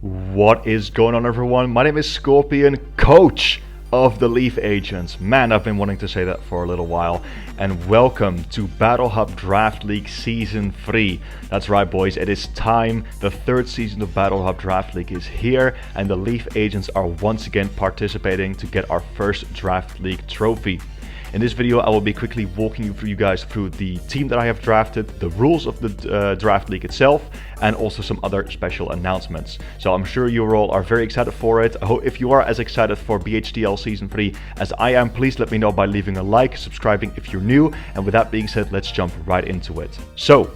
What is going on, everyone? My name is Scorpion, coach of the Leaf Agents. Man, I've been wanting to say that for a little while. And welcome to Battle Hub Draft League Season 3. That's right, boys, it is time. The third season of Battle Hub Draft League is here, and the Leaf Agents are once again participating to get our first Draft League trophy. In this video, I will be quickly walking you guys through the team that I have drafted, the rules of the draft league itself, and also some other special announcements. So I'm sure you all are very excited for it. I hope if you are as excited for BHDL Season 3 as I am, please let me know by leaving a like, subscribing if you're new, and with that being said, let's jump right into it. So,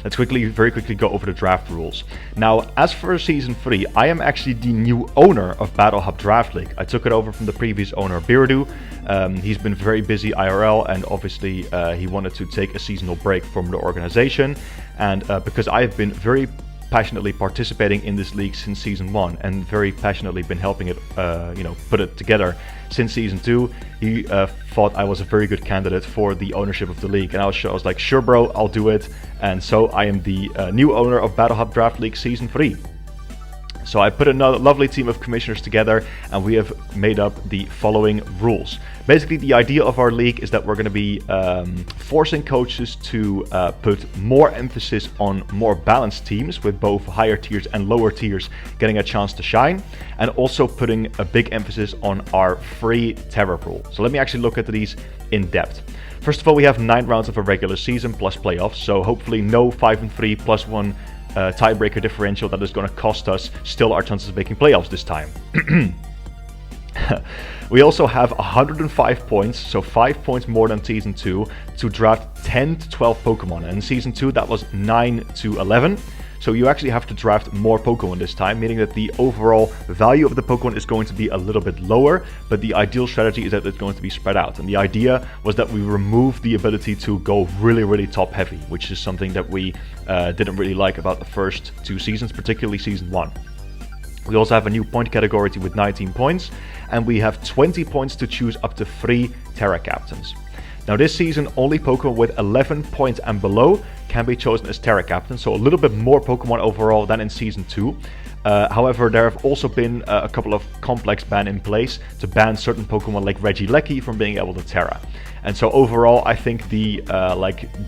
let's very quickly go over the draft rules. Now, as for Season 3, I am actually the new owner of Battle Hub Draft League. I took it over from the previous owner, Biradu. He's been very busy IRL, and obviously he wanted to take a seasonal break from the organization. And because I have been very passionately participating in this league since Season 1 and very passionately been helping it, put it together since Season 2, he thought I was a very good candidate for the ownership of the league. And I was like, sure bro, I'll do it. And so I am the new owner of Battle Hub Draft League Season 3. So I put another lovely team of commissioners together, and we have made up the following rules. Basically, the idea of our league is that we're going to be forcing coaches to put more emphasis on more balanced teams with both higher tiers and lower tiers getting a chance to shine, and also putting a big emphasis on our free terror pool. So let me actually look at these in depth. First of all, we have 9 rounds of a regular season plus playoffs, so hopefully no 5-3 plus 1 tiebreaker differential that is going to cost us still our chances of making playoffs this time. We also have 105 points, so 5 points more than Season 2, to draft 10 to 12 Pokemon. And in Season 2 that was 9 to 11. So you actually have to draft more Pokemon this time, meaning that the overall value of the Pokemon is going to be a little bit lower, but the ideal strategy is that it's going to be spread out. And the idea was that we remove the ability to go really top heavy, which is something that we didn't really like about the first 2 seasons, particularly Season 1. We also have a new point category with 19 points, and we have 20 points to choose up to 3 Terra Captains. Now this season, only Pokemon with 11 points and below can be chosen as Terra Captain, so a little bit more Pokemon overall than in Season 2. However, there have also been a couple of complex bans in place to ban certain Pokemon like Regieleki from being able to Terra. And so overall, I think the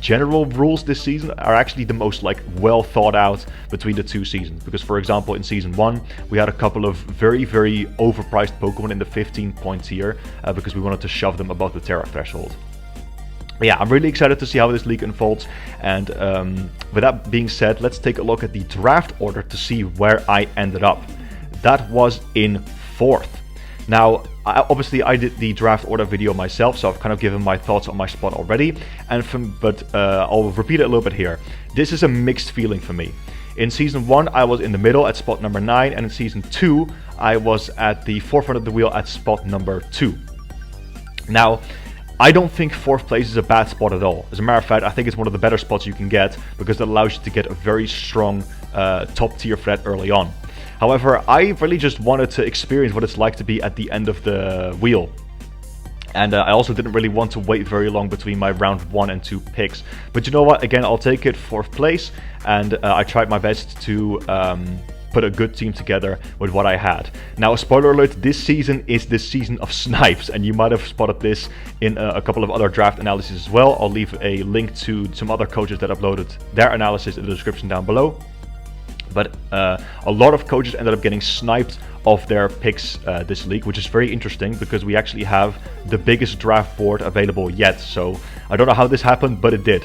general rules this season are actually the most well thought out between the 2 seasons. Because for example, in Season 1, we had a couple of very overpriced Pokemon in the 15 point tier because we wanted to shove them above the Terra threshold. Yeah, I'm really excited to see how this league unfolds, and with that being said, let's take a look at the draft order to see where I ended up. That was in 4th. Now, obviously I did the draft order video myself, so I've kind of given my thoughts on my spot already, but I'll repeat it a little bit here. This is a mixed feeling for me. In Season 1, I was in the middle at spot number 9, and in Season 2, I was at the forefront of the wheel at spot number 2. Now, I don't think 4th place is a bad spot at all. As a matter of fact, I think it's one of the better spots you can get because it allows you to get a very strong top tier threat early on. However, I really just wanted to experience what it's like to be at the end of the wheel. And I also didn't really want to wait very long between my round 1 and 2 picks. But you know what? Again, I'll take it 4th place. And I tried my best to put a good team together with what I had. Now, spoiler alert, this season is the season of snipes, and you might have spotted this in a couple of other draft analyses as well. I'll leave a link to some other coaches that uploaded their analysis in the description down below. But a lot of coaches ended up getting sniped off their picks this league, which is very interesting because we actually have the biggest draft board available yet. So I don't know how this happened, but it did.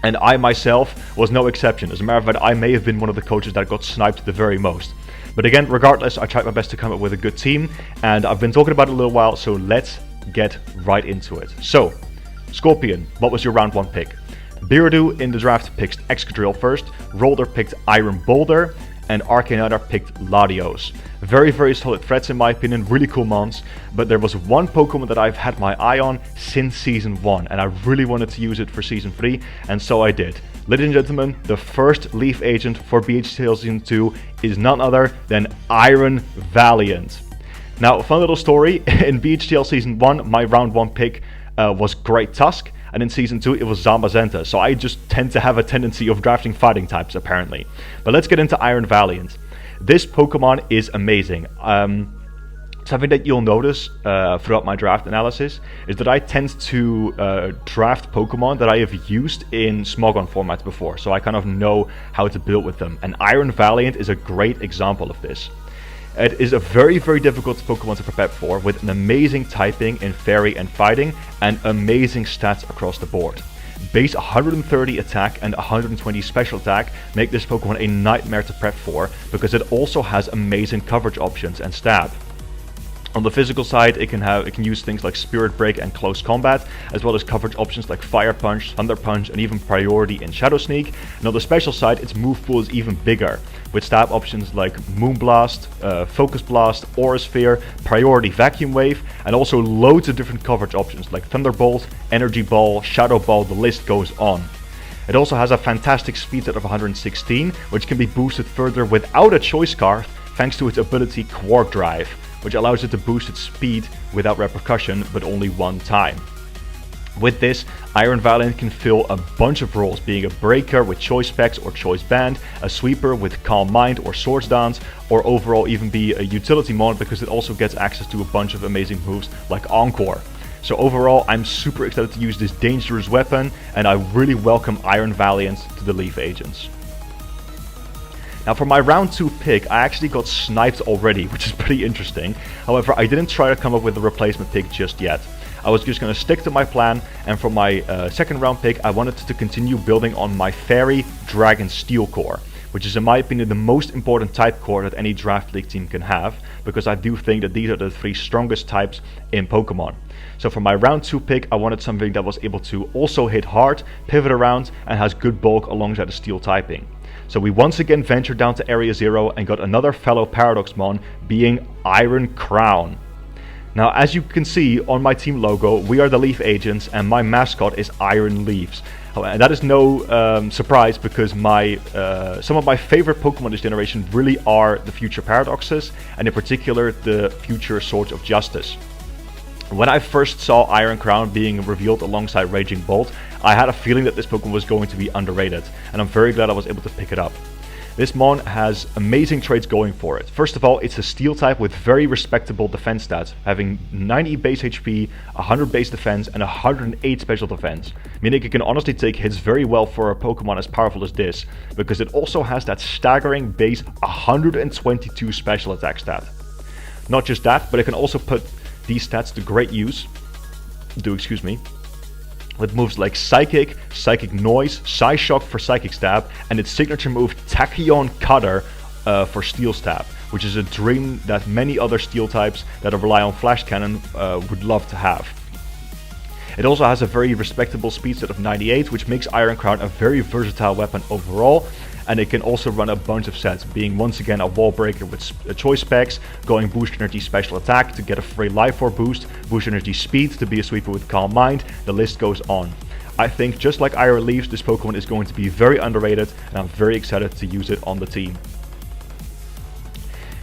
And I myself was no exception. As a matter of fact, I may have been one of the coaches that got sniped the very most. But again, regardless, I tried my best to come up with a good team, and I've been talking about it a little while, so let's get right into it. So, Scorpion, what was your round 1 pick? Biradu in the draft picked Excadrill first, Rolder picked Iron Boulder, and Arcanine picked Latios. Very solid threats in my opinion, really cool mons, but there was one Pokemon that I've had my eye on since Season 1, and I really wanted to use it for Season 3, and so I did. Ladies and gentlemen, the first Leaf Agent for BHDL Season 2 is none other than Iron Valiant. Now, a fun little story, in BHDL Season 1, my round 1 pick was Great Tusk. and in Season 2 it was Zamazenta, so I just tend to have a tendency of drafting fighting types apparently. But let's get into Iron Valiant. This Pokemon is amazing. Something that you'll notice throughout my draft analysis is that I tend to draft Pokemon that I have used in Smogon format before, so I kind of know how to build with them, and Iron Valiant is a great example of this. It is a very, very difficult Pokemon to prepare for, with an amazing typing in Fairy and Fighting, and amazing stats across the board. Base 130 attack and 120 special attack make this Pokemon a nightmare to prep for, because it also has amazing coverage options and stab. On the physical side, it can use things like Spirit Break and Close Combat, as well as coverage options like Fire Punch, Thunder Punch, and even Priority in Shadow Sneak. And on the special side, its move pool is even bigger, with stab options like Moon Blast, Focus Blast, Aura Sphere, Priority Vacuum Wave, and also loads of different coverage options like Thunderbolt, Energy Ball, Shadow Ball, the list goes on. It also has a fantastic speed set of 116, which can be boosted further without a choice card, thanks to its ability Quark Drive, which allows it to boost its speed without repercussion, but only one time. With this, Iron Valiant can fill a bunch of roles, being a breaker with Choice Specs or Choice Band, a sweeper with Calm Mind or Swords Dance, or overall even be a utility mod because it also gets access to a bunch of amazing moves like Encore. So overall, I'm super excited to use this dangerous weapon, and I really welcome Iron Valiant to the Leaf Agents. Now for my round 2 pick, I actually got sniped already, which is pretty interesting. However, I didn't try to come up with a replacement pick just yet. I was just going to stick to my plan, and for my second round pick, I wanted to continue building on my Fairy, Dragon, Steel core, which is in my opinion the most important type core that any Draft League team can have, because I do think that these are the 3 strongest types in Pokemon. So for my round 2 pick, I wanted something that was able to also hit hard, pivot around, and has good bulk alongside the Steel typing. So we once again ventured down to Area 0 and got another fellow Paradoxmon, being Iron Crown. Now as you can see on my team logo, we are the Leaf Agents and my mascot is Iron Leaves. And that is no surprise, because some of my favorite Pokemon this generation really are the future Paradoxes, and in particular the future Swords of Justice. When I first saw Iron Crown being revealed alongside Raging Bolt, I had a feeling that this Pokemon was going to be underrated, and I'm very glad I was able to pick it up. This Mon has amazing traits going for it. First of all, it's a Steel type with very respectable defense stats, having 90 base HP, 100 base defense, and 108 special defense, meaning it can honestly take hits very well for a Pokemon as powerful as this, because it also has that staggering base 122 special attack stat. Not just that, but it can also put these stats to great use, with moves like Psychic, Psychic Noise, Psyshock for Psychic Stab, and its signature move Tachyon Cutter for Steel Stab, which is a dream that many other Steel types that rely on Flash Cannon would love to have. It also has a very respectable speed set of 98, which makes Iron Crown a very versatile weapon overall, and it can also run a bunch of sets, being once again a wall breaker with choice specs, going Boost Energy Special Attack to get a free Life Orb boost, Boost Energy Speed to be a sweeper with Calm Mind, the list goes on. I think just like Iron Leaves, this Pokemon is going to be very underrated, and I'm very excited to use it on the team.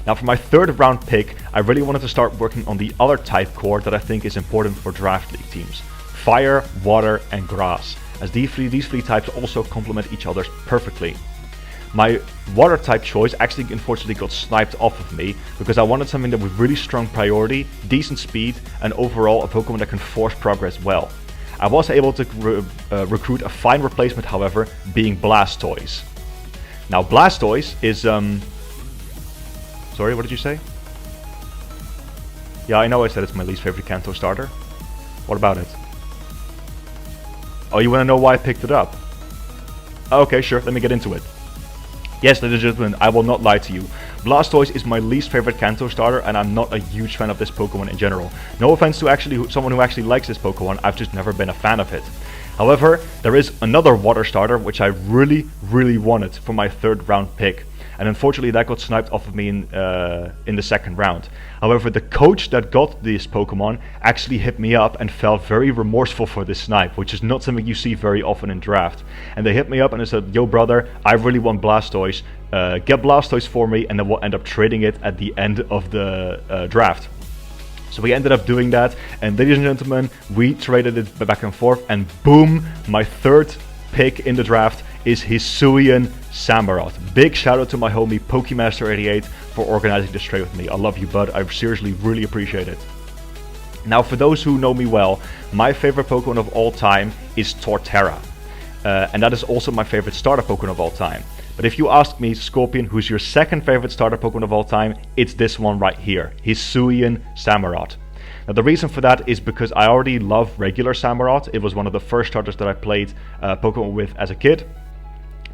Now for my third round pick, I really wanted to start working on the other type core that I think is important for Draft League teams: Fire, Water, and Grass, as these three types also complement each other perfectly. My water type choice actually unfortunately got sniped off of me, because I wanted something that with really strong priority, decent speed, and overall a Pokemon that can force progress well. I was able to recruit a fine replacement, however, being Blastoise. Now Blastoise is sorry, what did you say? Yeah, I know I said it's my least favorite Kanto starter. What about it? Oh, you want to know why I picked it up? Okay, sure, let me get into it. Yes, ladies and gentlemen, I will not lie to you. Blastoise is my least favorite Kanto starter, and I'm not a huge fan of this Pokemon in general. No offense to someone who actually likes this Pokemon, I've just never been a fan of it. However, there is another water starter which I really wanted for my third round pick, and unfortunately that got sniped off of me in the second round. However, the coach that got this Pokemon actually hit me up and felt very remorseful for this snipe, which is not something you see very often in draft. And they hit me up and they said, "Yo brother, I really want Blastoise, get Blastoise for me, and then we'll end up trading it at the end of the draft." So we ended up doing that, and ladies and gentlemen, we traded it back and forth, and boom, my third pick in the draft is Hisuian Samurott. Big shout out to my homie Pokemaster88 for organizing this trade with me. I love you, bud. I seriously really appreciate it. Now, for those who know me well, my favorite Pokemon of all time is Torterra. And that is also my favorite starter Pokemon of all time. But if you ask me, Scorpion, who's your second favorite starter Pokemon of all time, it's this one right here, Hisuian Samurott. Now, the reason for that is because I already love regular Samurott. It was one of the first starters that I played Pokemon with as a kid,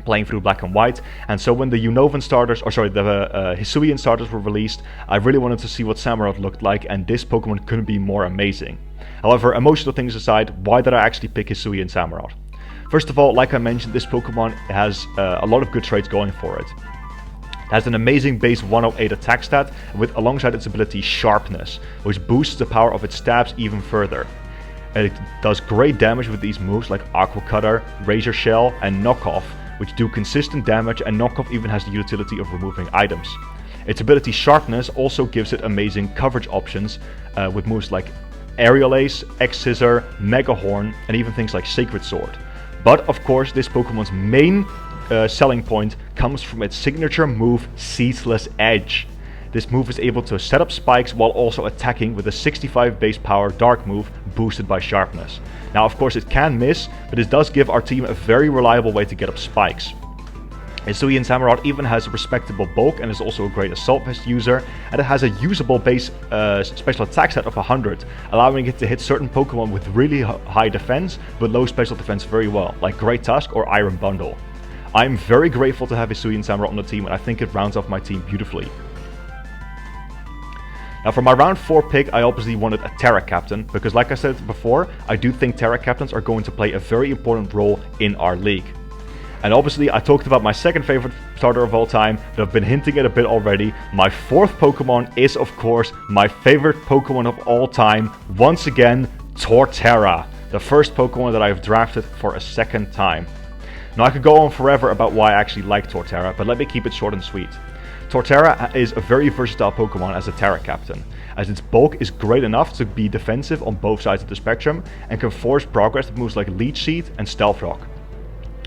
playing through Black and White. And so when the Unovan starters, the Hisuian starters were released, I really wanted to see what Samurott looked like, and this Pokemon couldn't be more amazing. However, emotional things aside, why did I actually pick Hisuian Samurott? First of all, like I mentioned, this Pokemon has a lot of good traits going for it. It has an amazing base 108 attack stat, with alongside its ability Sharpness, which boosts the power of its stabs even further. And it does great damage with these moves like Aqua Cutter, Razor Shell, and Knockoff, which do consistent damage, and Knockoff even has the utility of removing items. Its ability Sharpness also gives it amazing coverage options with moves like Aerial Ace, X-Scissor, Mega Horn, and even things like Sacred Sword. But of course, this Pokemon's main selling point comes from its signature move, Ceaseless Edge. This move is able to set up spikes while also attacking with a 65 base power Dark move boosted by Sharpness. Now, of course, it can miss, but it does give our team a very reliable way to get up spikes. Hisuian Samurott even has a respectable bulk and is also a great Assault Vest user, and it has a usable base special attack stat of 100, allowing it to hit certain Pokemon with really high defense but low special defense very well, like Great Tusk or Iron Bundle. I'm very grateful to have Hisuian Samurott on the team, and I think it rounds off my team beautifully. Now, for my round 4 pick, I obviously wanted a Terra Captain, because like I said before, I do think Terra Captains are going to play a very important role in our league. And obviously, I talked about my second favorite starter of all time, but I've been hinting at a bit already. My fourth Pokemon is, of course, my favorite Pokemon of all time. Once again, Torterra, the first Pokemon that I've drafted for a second time. Now, I could go on forever about why I actually like Torterra, but let me keep it short and sweet. Torterra is a very versatile Pokemon as a Terra Captain, as its bulk is great enough to be defensive on both sides of the spectrum and can force progress with moves like Leech Seed and Stealth Rock.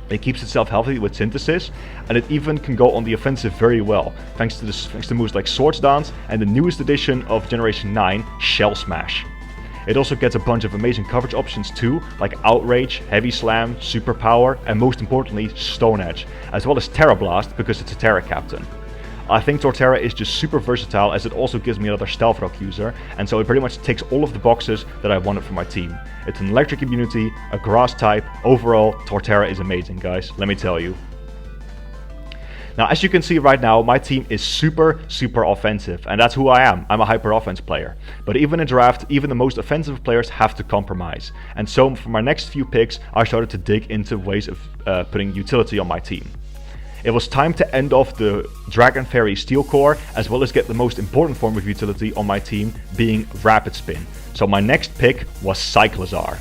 It keeps itself healthy with Synthesis, and it even can go on the offensive very well, thanks to moves like Swords Dance and the newest edition of Generation 9, Shell Smash. It also gets a bunch of amazing coverage options too, like Outrage, Heavy Slam, Superpower, and most importantly, Stone Edge, as well as Terra Blast because it's a Terra Captain. I think Torterra is just super versatile, as it also gives me another Stealth Rock user, and so it pretty much ticks all of the boxes that I wanted for my team. It's an electric immunity, a grass type. Overall, Torterra is amazing, guys, let me tell you. Now, as you can see right now, my team is super offensive, and that's who I am. I'm a hyper offense player. But even in draft, even the most offensive players have to compromise. And so for my next few picks, I started to dig into ways of putting utility on my team. It was time to end off the Dragon Fairy Steel Core, as well as get the most important form of utility on my team, being Rapid Spin. So my next pick was Cyclizar.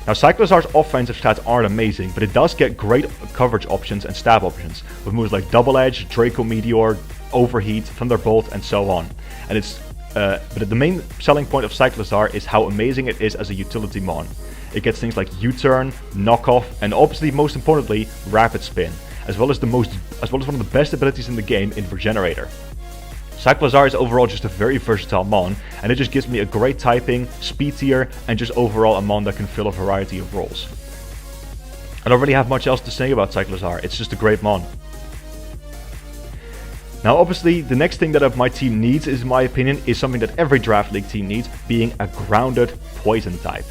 Now, Cyclizar's offensive stats aren't amazing, but it does get great coverage options and stab options, with moves like Double Edge, Draco Meteor, Overheat, Thunderbolt, and so on. And but the main selling point of Cyclizar is how amazing it is as a utility mon. It gets things like U-Turn, Knockoff, and obviously, most importantly, Rapid Spin, as well as one of the best abilities in the game in Regenerator. Cyclizar is overall just a very versatile mon, and it just gives me a great typing, speed tier, and just overall a mon that can fill a variety of roles. I don't really have much else to say about Cyclizar, it's just a great mon. Now, obviously, the next thing that my team needs, in my opinion, is something that every Draft League team needs, being a grounded Poison type.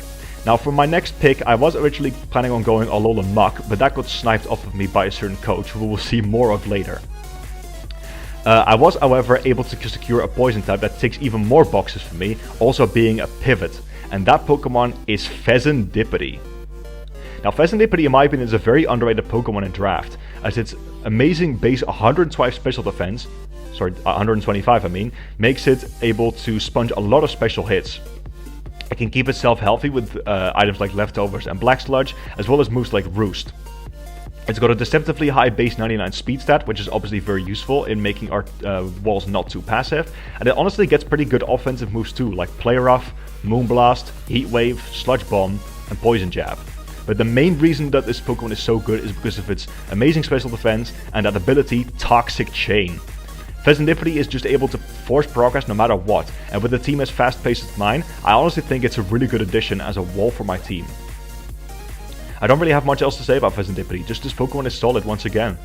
Now, for my next pick, I was originally planning on going Alolan Muck, but that got sniped off of me by a certain coach, who we will see more of later. I was, however, able to secure a Poison type that ticks even more boxes for me, also being a pivot, and that Pokemon is Pheasantipity. Now, Pheasantipity, in my opinion, is a very underrated Pokemon in Draft, as its amazing base 125 special defense, makes it able to sponge a lot of special hits. It can keep itself healthy with items like Leftovers and Black Sludge, as well as moves like Roost. It's got a deceptively high base 99 speed stat, which is obviously very useful in making our walls not too passive. And it honestly gets pretty good offensive moves too, like Play Rough, Moonblast, Heat Wave, Sludge Bomb, and Poison Jab. But the main reason that this Pokemon is so good is because of its amazing special defense and that ability, Toxic Chain. Pheasantipity is just able to force progress no matter what, and with a team as fast-paced as mine, I honestly think it's a really good addition as a wall for my team. I don't really have much else to say about Pheasantipity, just this Pokemon is solid once again.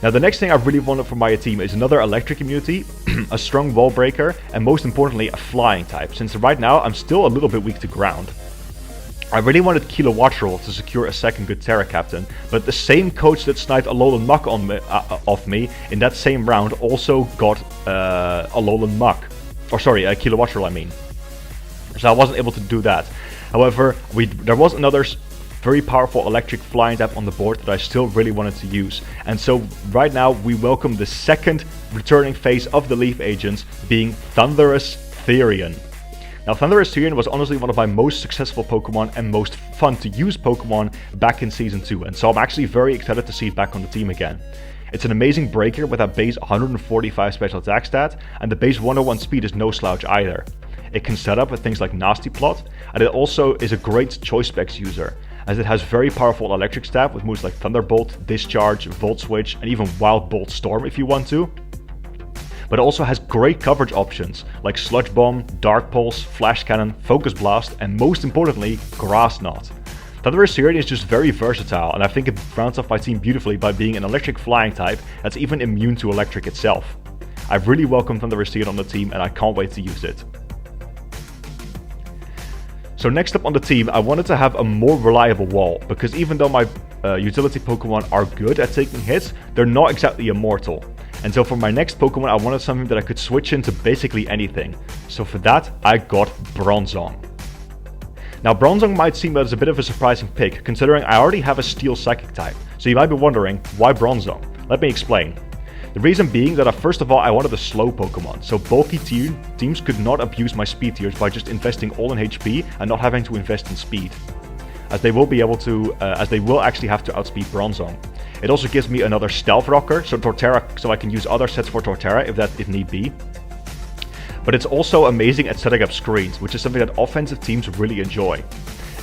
Now the next thing I really wanted from my team is another electric immunity, a strong wall breaker, and most importantly a flying type, since right now I'm still a little bit weak to ground. I really wanted Kilowattrel to secure a second good Terra Captain, but the same coach that sniped Alolan Muck off me in that same round also got Alolan Muck. Or sorry, Kilowattrel I mean. So I wasn't able to do that. However, there was another very powerful electric flying type on the board that I still really wanted to use. And so right now we welcome the second returning phase of the Leaf Agents, being Thundurus Therian. Now Thundurus Therian was honestly one of my most successful Pokemon and most fun to use Pokemon back in Season 2, and so I'm actually very excited to see it back on the team again. It's an amazing breaker with a base 145 special attack stat, and the base 101 speed is no slouch either. It can set up with things like Nasty Plot, and it also is a great choice specs user, as it has very powerful electric stab with moves like Thunderbolt, Discharge, Volt Switch, and even Wild Bolt Storm if you want to. But it also has great coverage options like Sludge Bomb, Dark Pulse, Flash Cannon, Focus Blast, and most importantly, Grass Knot. Thundurus Therian is just very versatile, and I think it rounds off my team beautifully by being an electric flying type that's even immune to electric itself. I really welcome Thundurus Therian on the team and I can't wait to use it. So next up on the team, I wanted to have a more reliable wall, because even though my utility Pokemon are good at taking hits, they're not exactly immortal. And so for my next Pokemon, I wanted something that I could switch into basically anything. So for that, I got Bronzong. Now Bronzong might seem as a bit of a surprising pick, considering I already have a Steel Psychic type. So you might be wondering, why Bronzong? Let me explain. The reason being that first of all I wanted a slow Pokemon, so bulky teams could not abuse my speed tiers by just investing all in HP and not having to invest in speed, as they will actually have to outspeed Bronzong. It also gives me another Stealth Rocker, so I can use other sets for Torterra if need be. But it's also amazing at setting up screens, which is something that offensive teams really enjoy.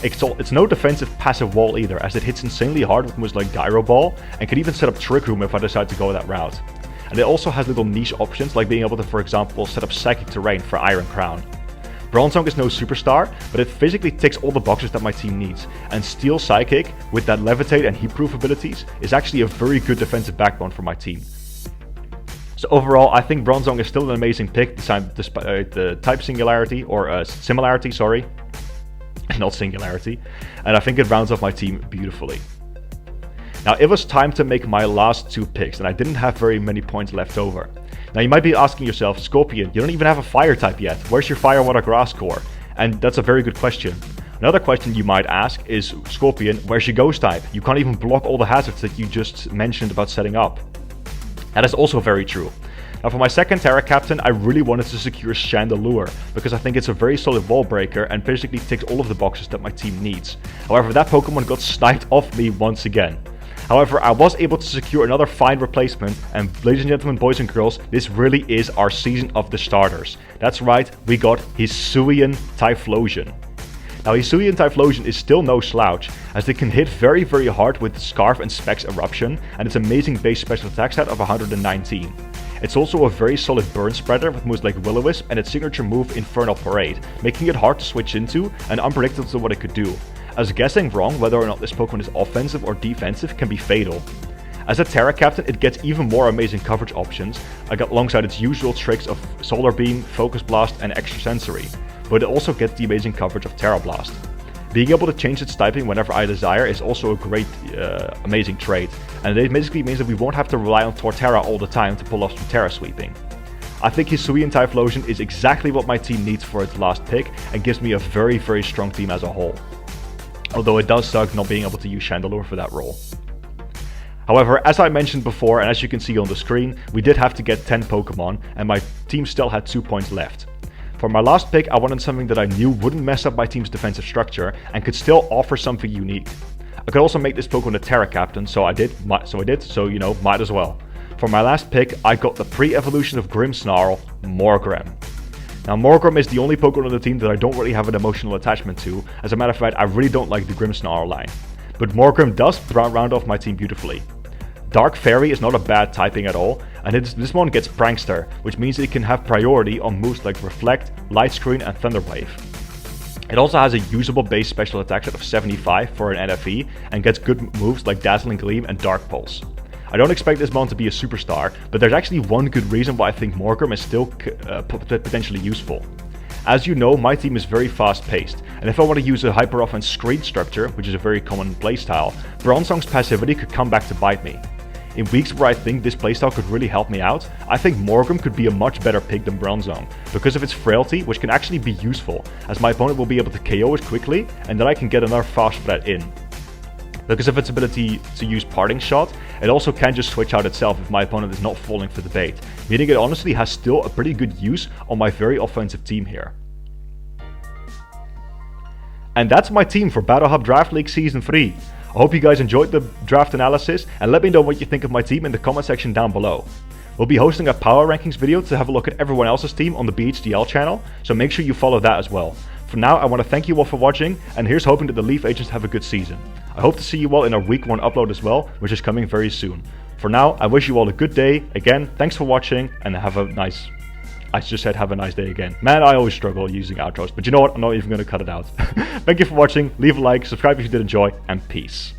It's no defensive passive wall either, as it hits insanely hard with moves like Gyro Ball, and can even set up Trick Room if I decide to go that route. And it also has little niche options, like being able to, for example, set up Psychic Terrain for Iron Crown. Bronzong is no superstar, but it physically ticks all the boxes that my team needs, and Steel Psychic, with that Levitate and Heatproof abilities, is actually a very good defensive backbone for my team. So overall, I think Bronzong is still an amazing pick, despite the type singularity, or similarity, sorry. Not singularity, and I think it rounds off my team beautifully. Now it was time to make my last two picks, and I didn't have very many points left over. Now you might be asking yourself, Scorpion, you don't even have a fire type yet, where's your Fire, Water, Grass core? And that's a very good question. Another question you might ask is, Scorpion, where's your Ghost type? You can't even block all the hazards that you just mentioned about setting up. That is also very true. Now for my second Terra Captain, I really wanted to secure Chandelure, because I think it's a very solid wall breaker and basically ticks all of the boxes that my team needs. However, that Pokemon got sniped off me once again. However, I was able to secure another fine replacement, and ladies and gentlemen, boys and girls, this really is our season of the starters. That's right, we got Hisuian Typhlosion. Now Hisuian Typhlosion is still no slouch, as it can hit very hard with Scarf and Specs Eruption, and its amazing base special attack stat of 119. It's also a very solid burn spreader with moves like Will-O-Wisp and its signature move Infernal Parade, making it hard to switch into and unpredictable to what it could do, as guessing wrong whether or not this Pokemon is offensive or defensive can be fatal. As a Terra Captain, it gets even more amazing coverage options, alongside its usual tricks of Solar Beam, Focus Blast and Extra Sensory, but it also gets the amazing coverage of Terra Blast. Being able to change its typing whenever I desire is also a great, amazing trait, and it basically means that we won't have to rely on Torterra all the time to pull off some Terra Sweeping. I think Hisuian Typhlosion is exactly what my team needs for its last pick, and gives me a very strong team as a whole. Although it does suck not being able to use Chandelure for that role. However, as I mentioned before, and as you can see on the screen, we did have to get 10 Pokemon, and my team still had 2 points left. For my last pick, I wanted something that I knew wouldn't mess up my team's defensive structure, and could still offer something unique. I could also make this Pokemon a Terra Captain, so you know, might as well. For my last pick, I got the pre-evolution of Grimmsnarl, Morgrem. Now Morgrem is the only Pokemon on the team that I don't really have an emotional attachment to. As a matter of fact, I really don't like the Grimmsnarl line. But Morgrem does round off my team beautifully. Dark Fairy is not a bad typing at all, and this one gets Prankster, which means it can have priority on moves like Reflect, Light Screen and Thunder Wave. It also has a usable base special attack of 75 for an NFE, and gets good moves like Dazzling Gleam and Dark Pulse. I don't expect this mon to be a superstar, but there's actually one good reason why I think Morgrem is still potentially useful. As you know, my team is very fast paced, and if I want to use a Hyper Offense screen structure, which is a very common playstyle, Bronzong's passivity could come back to bite me. In weeks where I think this playstyle could really help me out, I think Morgrem could be a much better pick than Bronzong, because of its frailty, which can actually be useful, as my opponent will be able to KO it quickly, and then I can get another fast threat in. Because of its ability to use Parting Shot, it also can just switch out itself if my opponent is not falling for the bait, meaning it honestly has still a pretty good use on my very offensive team here. And that's my team for Battle Hub Draft League Season 3. I hope you guys enjoyed the draft analysis, and let me know what you think of my team in the comment section down below. We'll be hosting a power rankings video to have a look at everyone else's team on the BHDL channel, so make sure you follow that as well. For now, I want to thank you all for watching, and here's hoping that the Leaf Agents have a good season. I hope to see you all in our week 1 upload as well, which is coming very soon. For now, I wish you all a good day. Again, thanks for watching, and have a nice... I just said have a nice day again. Man, I always struggle using outros, but you know what? I'm not even going to cut it out. Thank you for watching, leave a like, subscribe if you did enjoy, and peace.